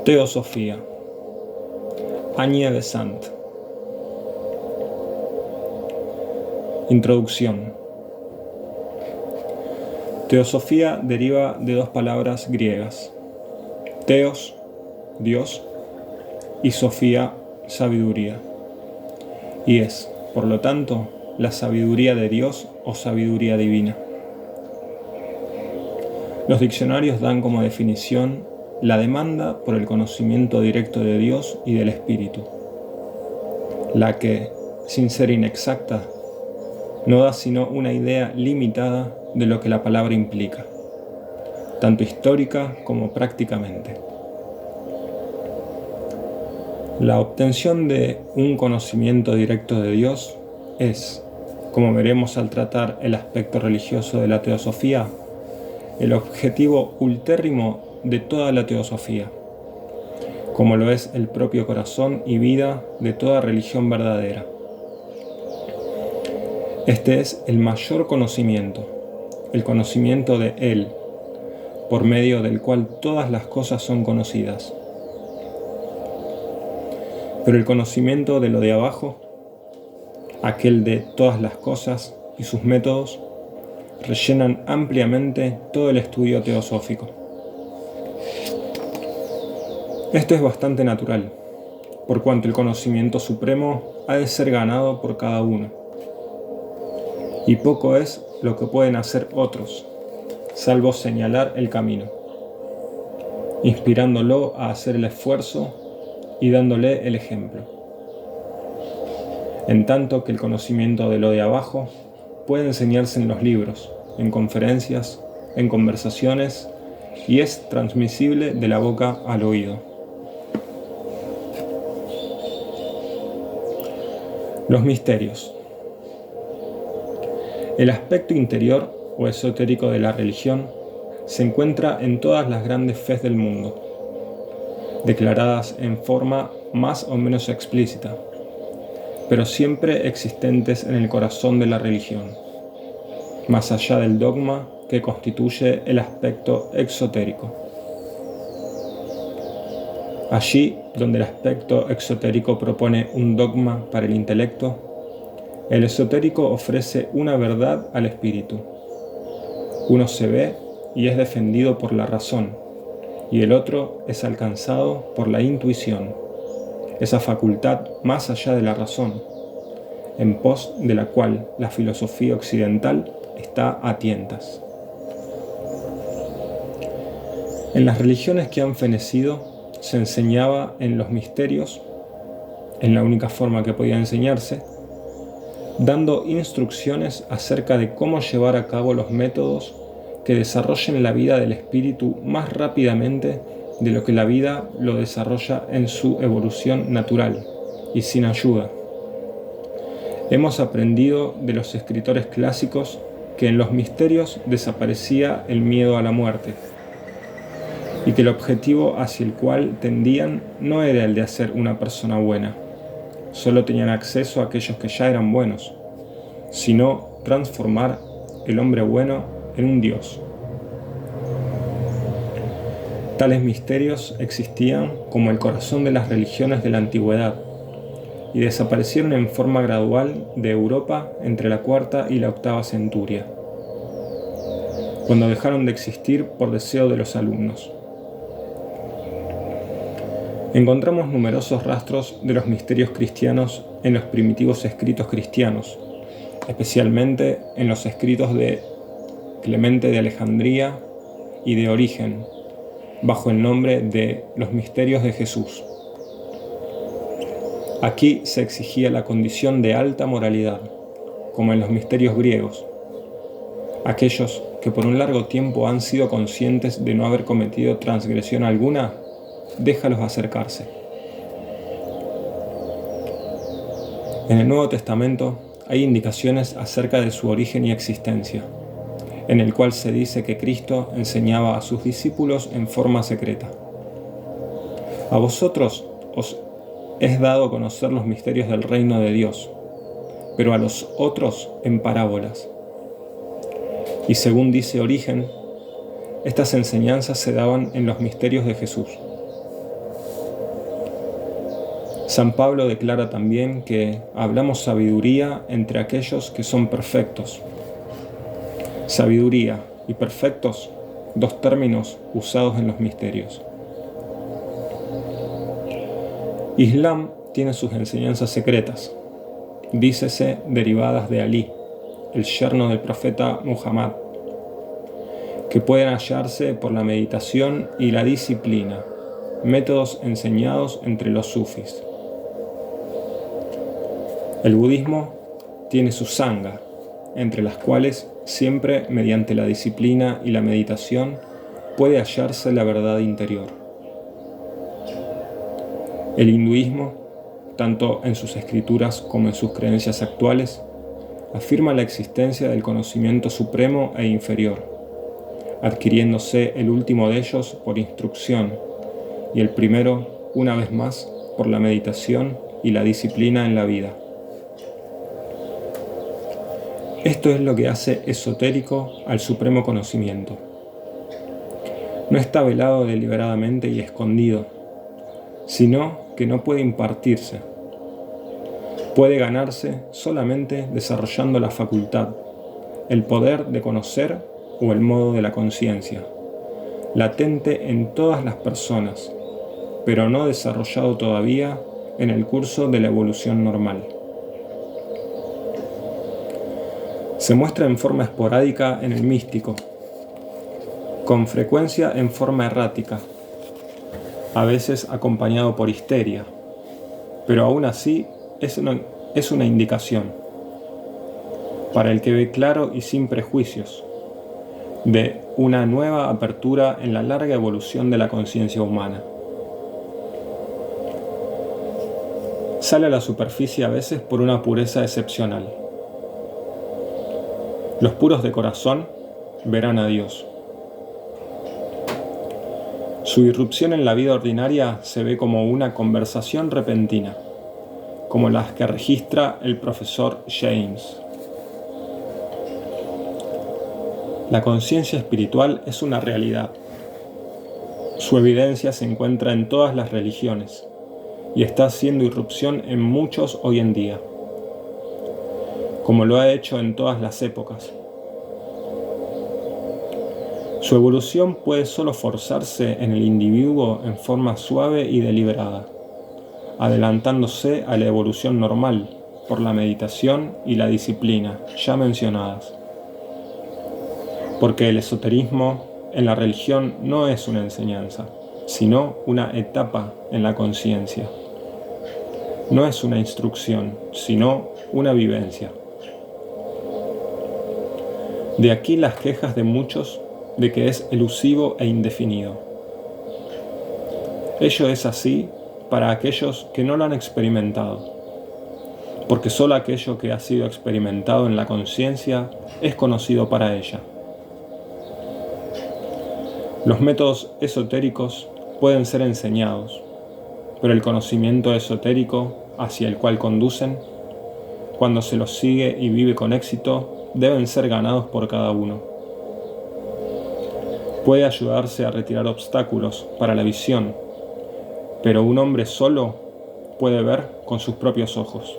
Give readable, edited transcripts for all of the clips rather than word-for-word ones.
Teosofía. Agne de Sant. Introducción. Teosofía deriva de dos palabras griegas: Theos, Dios, y Sofía, sabiduría. Y es, por lo tanto, la sabiduría de Dios o sabiduría divina. Los diccionarios dan como definición la demanda por el conocimiento directo de Dios y del Espíritu, la que, sin ser inexacta, no da sino una idea limitada de lo que la palabra implica, tanto histórica como prácticamente. La obtención de un conocimiento directo de Dios es, como veremos al tratar el aspecto religioso de la teosofía, el objetivo ultérrimo de toda la teosofía, como lo es el propio corazón y vida de toda religión verdadera. Este es el mayor conocimiento, el conocimiento de Él, por medio del cual todas las cosas son conocidas. Pero el conocimiento de lo de abajo, aquel de todas las cosas y sus métodos, rellenan ampliamente todo el estudio teosófico. Esto es bastante natural, por cuanto el conocimiento supremo ha de ser ganado por cada uno. Y poco es lo que pueden hacer otros, salvo señalar el camino, inspirándolo a hacer el esfuerzo y dándole el ejemplo. En tanto que el conocimiento de lo de abajo puede enseñarse en los libros, en conferencias, en conversaciones, y es transmisible de la boca al oído. Los misterios. El aspecto interior o esotérico de la religión se encuentra en todas las grandes fes del mundo, declaradas en forma más o menos explícita, pero siempre existentes en el corazón de la religión, más allá del dogma que constituye el aspecto exotérico. Allí donde el aspecto exotérico propone un dogma para el intelecto, el esotérico ofrece una verdad al espíritu. Uno se ve y es defendido por la razón, y el otro es alcanzado por la intuición, esa facultad más allá de la razón, en pos de la cual la filosofía occidental está a tientas. En las religiones que han fenecido, se enseñaba en los misterios, en la única forma que podía enseñarse, dando instrucciones acerca de cómo llevar a cabo los métodos que desarrollen la vida del espíritu más rápidamente de lo que la vida lo desarrolla en su evolución natural y sin ayuda. Hemos aprendido de los escritores clásicos que en los misterios desaparecía el miedo a la muerte, y que el objetivo hacia el cual tendían no era el de hacer una persona buena, solo tenían acceso a aquellos que ya eran buenos, sino transformar el hombre bueno en un Dios. Tales misterios existían como el corazón de las religiones de la antigüedad y desaparecieron en forma gradual de Europa entre la cuarta y la octava centuria, cuando dejaron de existir por deseo de los alumnos. Encontramos numerosos rastros de los misterios cristianos en los primitivos escritos cristianos, especialmente en los escritos de Clemente de Alejandría y de Origen, bajo el nombre de los misterios de Jesús. Aquí se exigía la condición de alta moralidad, como en los misterios griegos. Aquellos que por un largo tiempo han sido conscientes de no haber cometido transgresión alguna, déjalos acercarse. En el Nuevo Testamento hay indicaciones acerca de su origen y existencia, en el cual se dice que Cristo enseñaba a sus discípulos en forma secreta. A vosotros os es dado conocer los misterios del reino de Dios, pero a los otros en parábolas. Y según dice Origen, estas enseñanzas se daban en los misterios de Jesús. San Pablo declara también que hablamos sabiduría entre aquellos que son perfectos. Sabiduría y perfectos, dos términos usados en los misterios. Islam tiene sus enseñanzas secretas, dícese derivadas de Alí, el yerno del profeta Muhammad, que pueden hallarse por la meditación y la disciplina, métodos enseñados entre los sufis. El budismo tiene su sangha, entre las cuales siempre mediante la disciplina y la meditación puede hallarse la verdad interior. El hinduismo, tanto en sus escrituras como en sus creencias actuales, afirma la existencia del conocimiento supremo e inferior, adquiriéndose el último de ellos por instrucción y el primero, una vez más, por la meditación y la disciplina en la vida. Esto es lo que hace esotérico al supremo conocimiento. No está velado deliberadamente y escondido, sino que no puede impartirse. Puede ganarse solamente desarrollando la facultad, el poder de conocer o el modo de la conciencia, latente en todas las personas, pero no desarrollado todavía en el curso de la evolución normal. Se muestra en forma esporádica en el místico, con frecuencia en forma errática, a veces acompañado por histeria, pero aún así es una indicación, para el que ve claro y sin prejuicios, de una nueva apertura en la larga evolución de la conciencia humana. Sale a la superficie a veces por una pureza excepcional. Los puros de corazón verán a Dios. Su irrupción en la vida ordinaria se ve como una conversación repentina, como las que registra el profesor James. La conciencia espiritual es una realidad. Su evidencia se encuentra en todas las religiones y está haciendo irrupción en muchos hoy en día, como lo ha hecho en todas las épocas. Su evolución puede solo forzarse en el individuo en forma suave y deliberada, adelantándose a la evolución normal por la meditación y la disciplina ya mencionadas. Porque el esoterismo en la religión no es una enseñanza, sino una etapa en la conciencia. No es una instrucción, sino una vivencia. De aquí las quejas de muchos de que es elusivo e indefinido. Ello es así para aquellos que no lo han experimentado, porque solo aquello que ha sido experimentado en la conciencia es conocido para ella. Los métodos esotéricos pueden ser enseñados, pero el conocimiento esotérico hacia el cual conducen, cuando se los sigue y vive con éxito, deben ser ganados por cada uno. Puede ayudarse a retirar obstáculos para la visión, pero un hombre solo puede ver con sus propios ojos.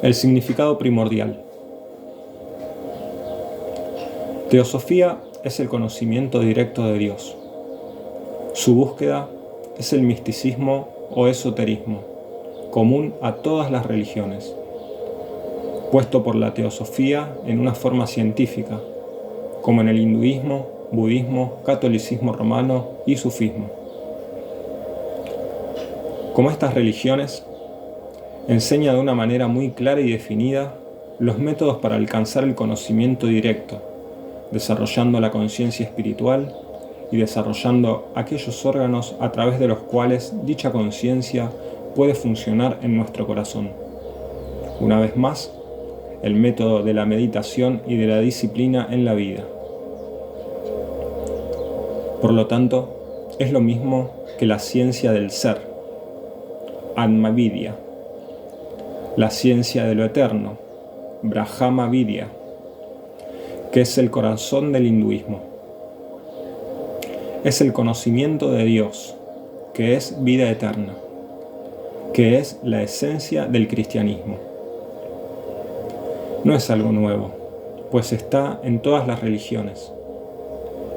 El significado primordial. Teosofía es el conocimiento directo de Dios. Su búsqueda es el misticismo o esoterismo, común a todas las religiones, puesto por la teosofía en una forma científica, como en el hinduismo, budismo, catolicismo romano y sufismo. Como estas religiones, enseña de una manera muy clara y definida los métodos para alcanzar el conocimiento directo, desarrollando la conciencia espiritual y desarrollando aquellos órganos a través de los cuales dicha conciencia puede funcionar en nuestro corazón. Una vez más, el método de la meditación y de la disciplina en la vida. Por lo tanto, es lo mismo que la ciencia del ser, Atma-vidya, la ciencia de lo eterno, Brahma-vidya, que es el corazón del hinduismo. Es el conocimiento de Dios, que es vida eterna, que es la esencia del cristianismo. No es algo nuevo, pues está en todas las religiones.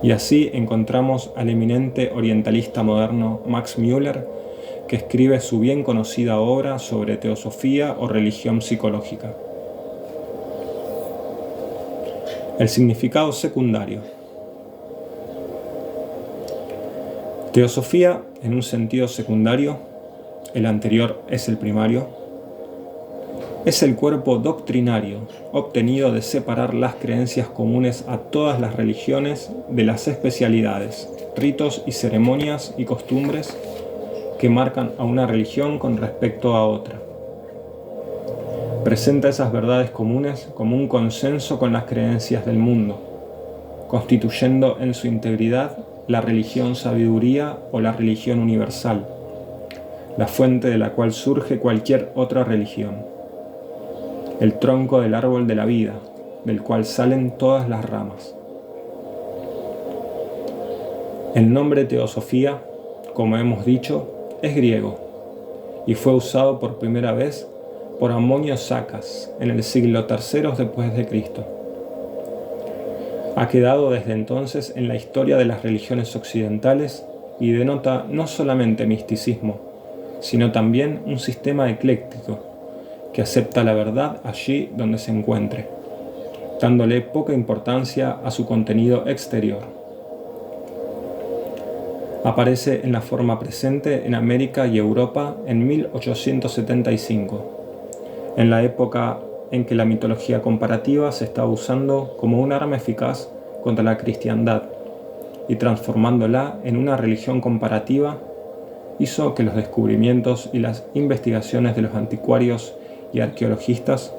Y así encontramos al eminente orientalista moderno Max Müller, que escribe su bien conocida obra sobre teosofía o religión psicológica. El significado secundario. Teosofía, en un sentido secundario, el anterior es el primario, es el cuerpo doctrinario obtenido de separar las creencias comunes a todas las religiones de las especialidades, ritos y ceremonias y costumbres que marcan a una religión con respecto a otra. Presenta esas verdades comunes como un consenso con las creencias del mundo, constituyendo en su integridad la religión sabiduría o la religión universal, la fuente de la cual surge cualquier otra religión, el tronco del árbol de la vida, del cual salen todas las ramas. El nombre teosofía, como hemos dicho, es griego y fue usado por primera vez por Amonio Sacas en el siglo III después de Cristo. Ha quedado desde entonces en la historia de las religiones occidentales y denota no solamente misticismo, sino también un sistema ecléctico que acepta la verdad allí donde se encuentre, dándole poca importancia a su contenido exterior. Aparece en la forma presente en América y Europa en 1875, en la época en que la mitología comparativa se estaba usando como un arma eficaz contra la cristiandad y transformándola en una religión comparativa, hizo que los descubrimientos y las investigaciones de los anticuarios y arqueologistas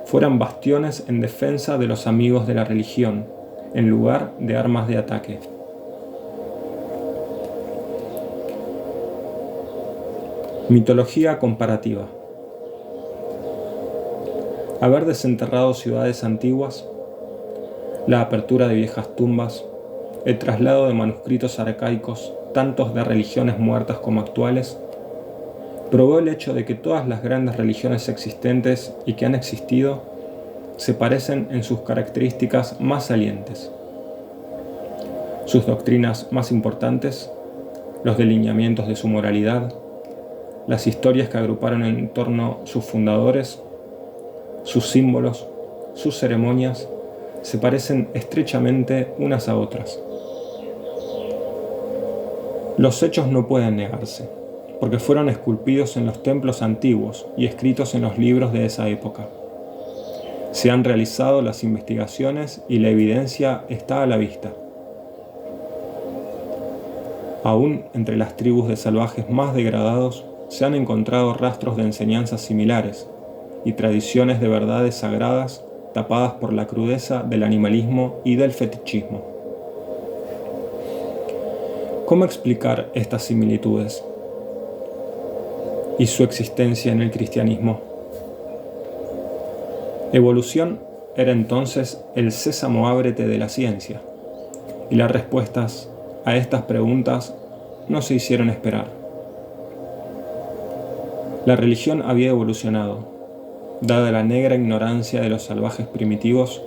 fueran bastiones en defensa de los amigos de la religión, en lugar de armas de ataque. Mitología comparativa. Haber desenterrado ciudades antiguas, la apertura de viejas tumbas, el traslado de manuscritos arcaicos, tantos de religiones muertas como actuales, probó el hecho de que todas las grandes religiones existentes y que han existido se parecen en sus características más salientes, sus doctrinas más importantes, los delineamientos de su moralidad, las historias que agruparon en torno a sus fundadores, sus símbolos, sus ceremonias, se parecen estrechamente unas a otras. Los hechos no pueden negarse, porque fueron esculpidos en los templos antiguos y escritos en los libros de esa época. Se han realizado las investigaciones y la evidencia está a la vista. Aún entre las tribus de salvajes más degradados se han encontrado rastros de enseñanzas similares y tradiciones de verdades sagradas tapadas por la crudeza del animalismo y del fetichismo. ¿Cómo explicar estas similitudes y su existencia en el cristianismo? Evolución era entonces el sésamo ábrete de la ciencia, y las respuestas a estas preguntas no se hicieron esperar. La religión había evolucionado, dada la negra ignorancia de los salvajes primitivos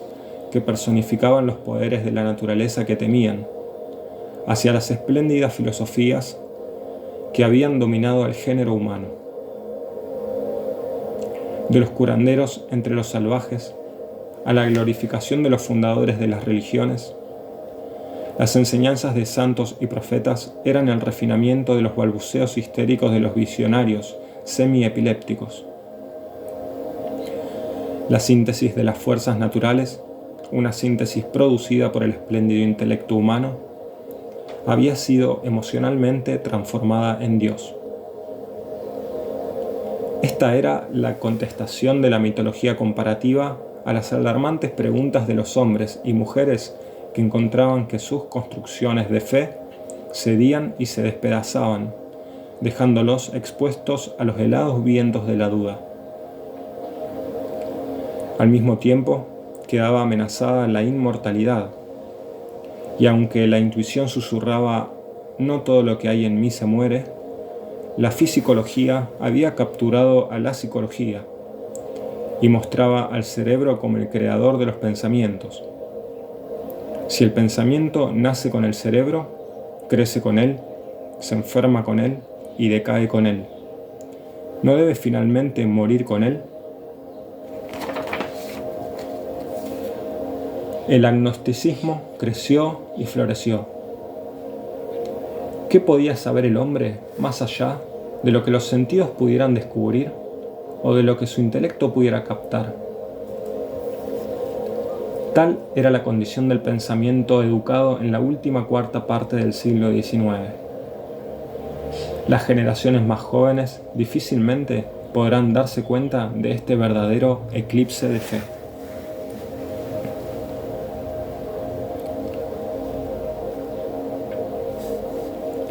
que personificaban los poderes de la naturaleza que temían, hacia las espléndidas filosofías que habían dominado al género humano. De los curanderos entre los salvajes a la glorificación de los fundadores de las religiones, las enseñanzas de santos y profetas eran el refinamiento de los balbuceos histéricos de los visionarios semi-epilépticos. La síntesis de las fuerzas naturales, una síntesis producida por el espléndido intelecto humano, había sido emocionalmente transformada en Dios. Esta era la contestación de la mitología comparativa a las alarmantes preguntas de los hombres y mujeres que encontraban que sus construcciones de fe cedían y se despedazaban, dejándolos expuestos a los helados vientos de la duda. Al mismo tiempo, quedaba amenazada la inmortalidad, Y aunque la intuición susurraba «no todo lo que hay en mí se muere», la fisicología había capturado a la psicología y mostraba al cerebro como el creador de los pensamientos. Si el pensamiento nace con el cerebro, crece con él, se enferma con él y decae con él, ¿no debe finalmente morir con él? El agnosticismo creció y floreció. ¿Qué podía saber el hombre más allá de lo que los sentidos pudieran descubrir o de lo que su intelecto pudiera captar? Tal era la condición del pensamiento educado en la última cuarta parte del siglo XIX. Las generaciones más jóvenes difícilmente podrán darse cuenta de este verdadero eclipse de fe.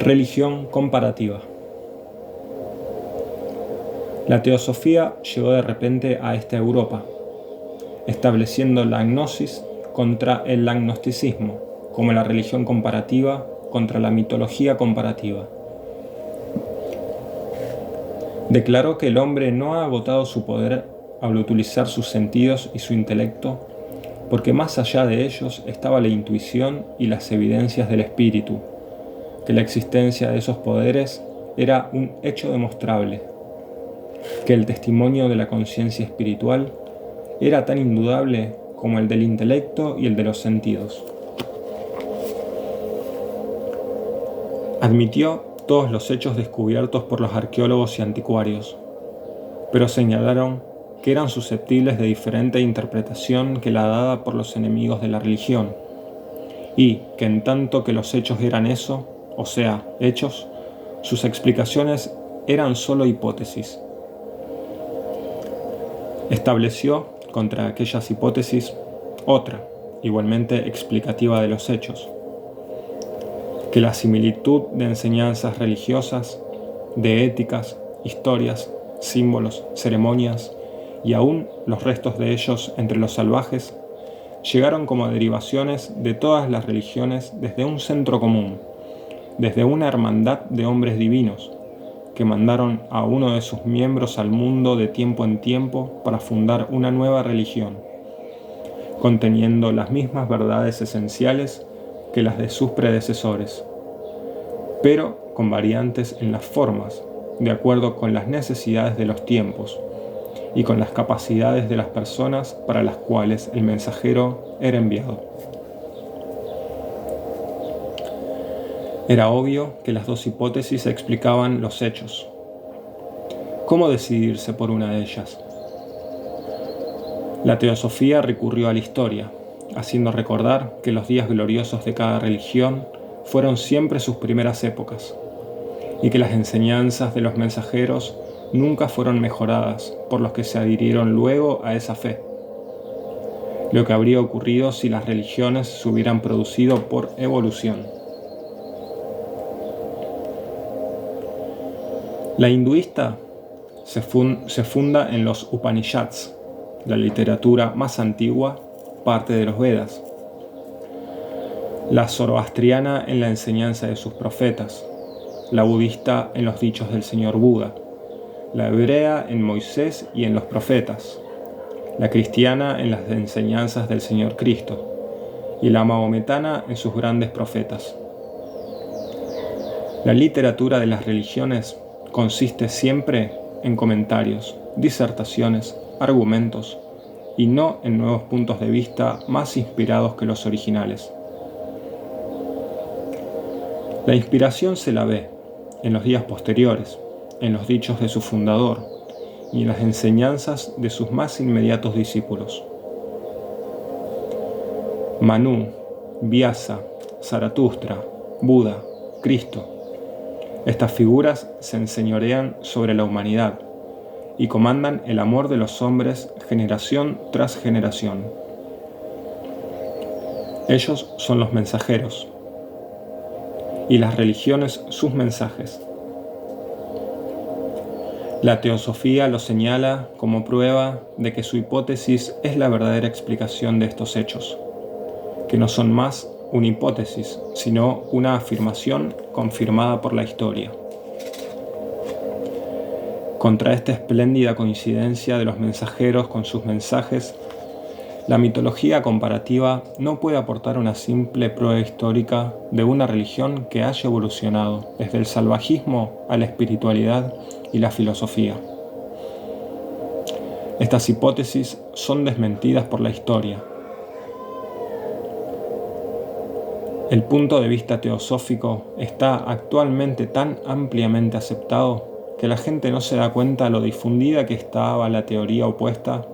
Religión comparativa. La teosofía llegó de repente a esta Europa, estableciendo la gnosis contra el agnosticismo, como la religión comparativa contra la mitología comparativa. Declaró que el hombre no ha agotado su poder al utilizar sus sentidos y su intelecto, porque más allá de ellos estaba la intuición y las evidencias del espíritu, que la existencia de esos poderes era un hecho demostrable, que el testimonio de la conciencia espiritual era tan indudable como el del intelecto y el de los sentidos. Admitió todos los hechos descubiertos por los arqueólogos y anticuarios, pero señalaron que eran susceptibles de diferente interpretación que la dada por los enemigos de la religión, y que en tanto que los hechos eran eso, o sea, hechos, sus explicaciones eran sólo hipótesis. Estableció contra aquellas hipótesis otra, igualmente explicativa de los hechos, que la similitud de enseñanzas religiosas, de éticas, historias, símbolos, ceremonias y aún los restos de ellos entre los salvajes, llegaron como derivaciones de todas las religiones desde un centro común, desde una hermandad de hombres divinos, que mandaron a uno de sus miembros al mundo de tiempo en tiempo para fundar una nueva religión, conteniendo las mismas verdades esenciales que las de sus predecesores, pero con variantes en las formas, de acuerdo con las necesidades de los tiempos y con las capacidades de las personas para las cuales el mensajero era enviado. Era obvio que las dos hipótesis explicaban los hechos. ¿Cómo decidirse por una de ellas? La teosofía recurrió a la historia, haciendo recordar que los días gloriosos de cada religión fueron siempre sus primeras épocas, y que las enseñanzas de los mensajeros nunca fueron mejoradas por los que se adhirieron luego a esa fe. Lo que habría ocurrido si las religiones se hubieran producido por evolución. La hinduista se funda en los Upanishads, la literatura más antigua, parte de los Vedas. La zoroastriana en la enseñanza de sus profetas, la budista en los dichos del señor Buda, la hebrea en Moisés y en los profetas, la cristiana en las enseñanzas del Señor Cristo, y la mahometana en sus grandes profetas. La literatura de las religiones consiste siempre en comentarios, disertaciones, argumentos, y no en nuevos puntos de vista más inspirados que los originales. La inspiración se la ve en los días posteriores, en los dichos de su fundador y en las enseñanzas de sus más inmediatos discípulos. Manu, Vyasa, Zaratustra, Buda, Cristo. Estas figuras se enseñorean sobre la humanidad y comandan el amor de los hombres generación tras generación. Ellos son los mensajeros y las religiones sus mensajes. La teosofía lo señala como prueba de que su hipótesis es la verdadera explicación de estos hechos, que no son más una hipótesis, sino una afirmación confirmada por la historia. Contra esta espléndida coincidencia de los mensajeros con sus mensajes, la mitología comparativa no puede aportar una simple prueba histórica de una religión que haya evolucionado desde el salvajismo a la espiritualidad y la filosofía. Estas hipótesis son desmentidas por la historia. El punto de vista teosófico está actualmente tan ampliamente aceptado que la gente no se da cuenta de lo difundida que estaba la teoría opuesta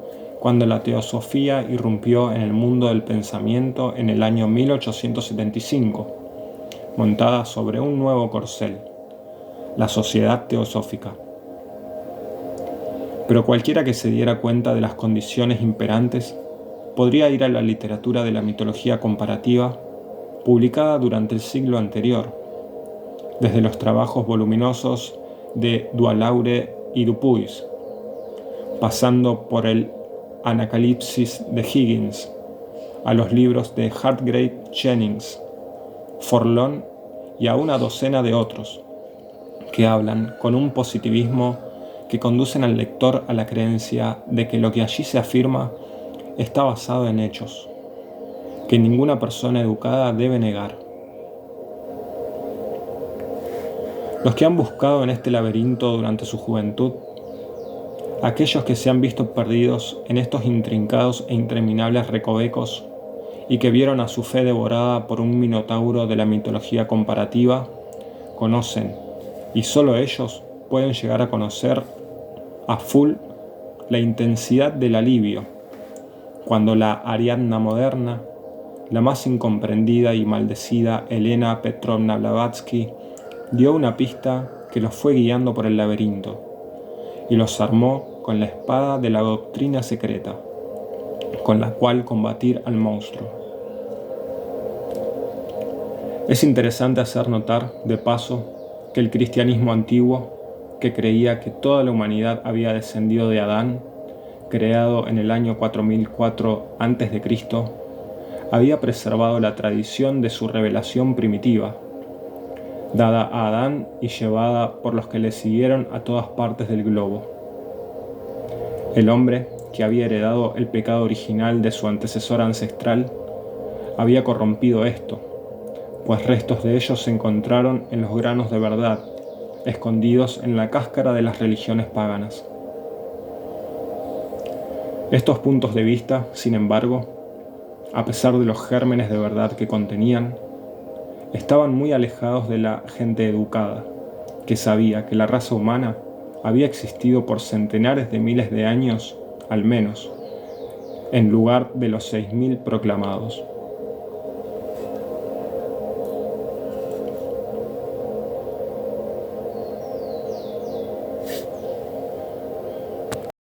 cuando la teosofía irrumpió en el mundo del pensamiento en el año 1875, montada sobre un nuevo corcel, la Sociedad Teosófica. Pero cualquiera que se diera cuenta de las condiciones imperantes podría ir a la literatura de la mitología comparativa publicada durante el siglo anterior, desde los trabajos voluminosos de Dualaure y Dupuis, pasando por el Anacalipsis de Higgins, a los libros de Hartgrave Jennings, Forlón y a una docena de otros, que hablan con un positivismo que conducen al lector a la creencia de que lo que allí se afirma está basado en hechos, que ninguna persona educada debe negar. Los que han buscado en este laberinto durante su juventud, aquellos que se han visto perdidos en estos intrincados e interminables recovecos y que vieron a su fe devorada por un minotauro de la mitología comparativa, conocen, y solo ellos pueden llegar a conocer a full la intensidad del alivio, cuando la Ariadna moderna, la más incomprendida y maldecida Elena Petrovna Blavatsky, dio una pista que los fue guiando por el laberinto y los armó con la espada de la doctrina secreta, con la cual combatir al monstruo. Es interesante hacer notar, de paso, que el cristianismo antiguo, que creía que toda la humanidad había descendido de Adán, creado en el año 4004 a.C., había preservado la tradición de su revelación primitiva, dada a Adán y llevada por los que le siguieron a todas partes del globo. El hombre, que había heredado el pecado original de su antecesor ancestral, había corrompido esto, pues restos de ellos se encontraron en los granos de verdad, escondidos en la cáscara de las religiones paganas. Estos puntos de vista, sin embargo, a pesar de los gérmenes de verdad que contenían, estaban muy alejados de la gente educada, que sabía que la raza humana había existido por centenares de miles de años, al menos, en lugar de los 6.000 proclamados.